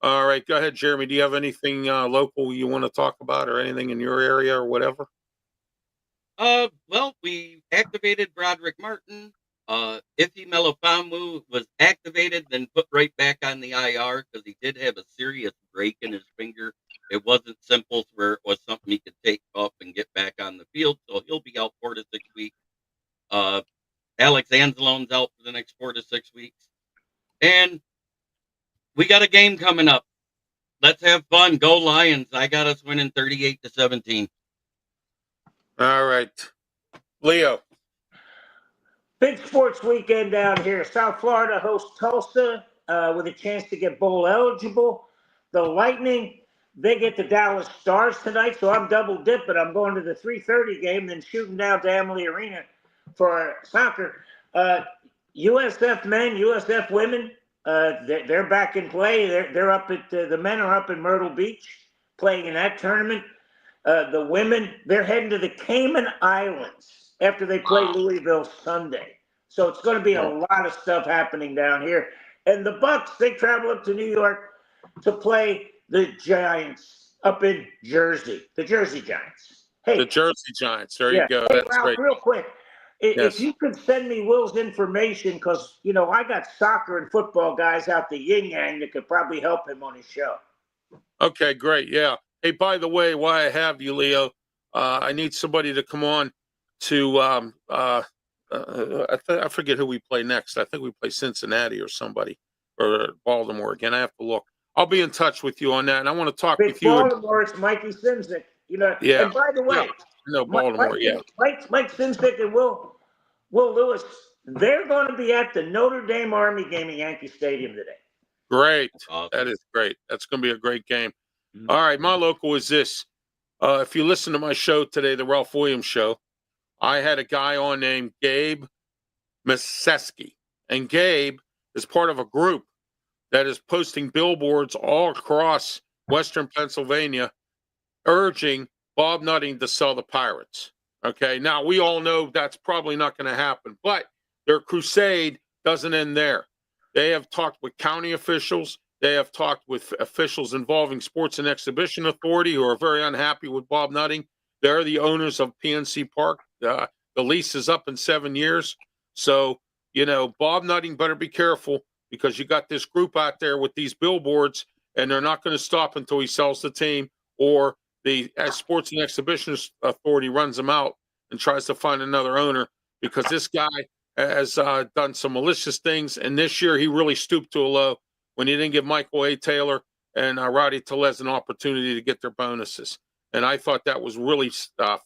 All right, go ahead, Jeremy. Do you have anything local you want to talk about, or anything in your area, or whatever?
Well, we activated Broderick Martin. Ife Melifamu was activated, then put right back on the IR because he did have a serious break in his finger. It wasn't simple where it was something he could take off and get back on the field. So he'll be out 4 to 6 weeks. Alex Anzalone's out for the next 4 to 6 weeks. And we got a game coming up. Let's have fun. Go Lions. I got us winning 38-17.
All right, Leo.
Big sports weekend down here. South Florida hosts Tulsa with a chance to get bowl eligible. The Lightning, they get the Dallas Stars tonight, so I'm double dipping. I'm going to the 3:30 game, then shooting down to Amalie Arena for soccer. USF men, USF women, they're back in play. They're up at the men are up in Myrtle Beach playing in that tournament. The women, they're heading to the Cayman Islands after they play Louisville Sunday. So it's going to be a lot of stuff happening down here. And the Bucks, they travel up to New York to play the Giants up in Jersey, the Jersey Giants. Hey,
The Jersey Giants. There you go.
Hey,
That's
Ralph,
great.
real quick,
Yes.
if you could send me Will's information, because, I got soccer and football guys out the yin-yang that could probably help him on his show.
Okay, great. Yeah. Hey, by the way, while I have you, Leo, I need somebody to come on to I forget who we play next. I think we play Cincinnati or somebody, or Baltimore again. I have to look. I'll be in touch with you on that, and I want to talk with you.
Baltimore, it's Mikey Simzik.
Yeah.
And by the way,
no, Baltimore.
Mike Simzik and Will Lewis, they're going to be at the Notre Dame Army game at Yankee Stadium today.
Great.
Awesome.
That is great. That's going to be a great game.
Mhm.
All right, my local is this. If you listen to my show today, the Ralph Williams Show, I had a guy on named Gabe Miseski. And Gabe is part of a group that is posting billboards all across Western Pennsylvania urging Bob Nutting to sell the Pirates. Okay, now we all know that's probably not going to happen, but their crusade doesn't end there. They have talked with county officials. They have talked with officials involving Sports and Exhibition Authority who are very unhappy with Bob Nutting. They're the owners of PNC Park. The lease is up in 7 years. So, Bob Nutting better be careful because you got this group out there with these billboards, and they're not going to stop until he sells the team or the Sports and Exhibition Authority runs them out and tries to find another owner, because this guy has done some malicious things. And this year he really stooped to a low when he didn't give Michael A. Taylor and Rowdy Tellez an opportunity to get their bonuses. And I thought that was really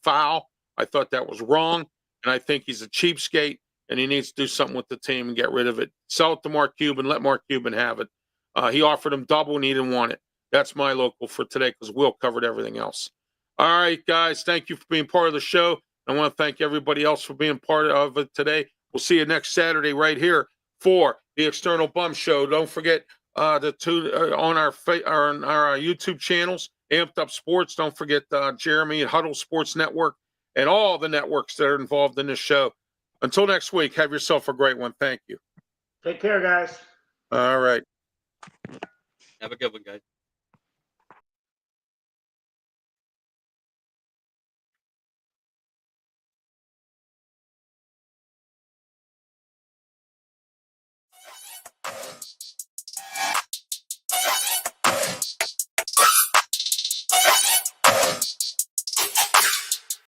foul. I thought that was wrong. And I think he's a cheapskate, and he needs to do something with the team and get rid of it. Sell it to Mark Cuban. Let Mark Cuban have it. He offered him double, and he didn't want it. That's my local for today because Will covered everything else. All right, guys, thank you for being part of the show. I want to thank everybody else for being part of it today. We'll see you next Saturday right here for the External Bum Show. Don't forget the two on our YouTube channels Amped Up Sports. Don't forget Jeremy at Huddle Sports Network and all the networks that are involved in this show. Until next week, have yourself a great one. Thank you.
Take care, guys.
All right.
Have a good one, guys.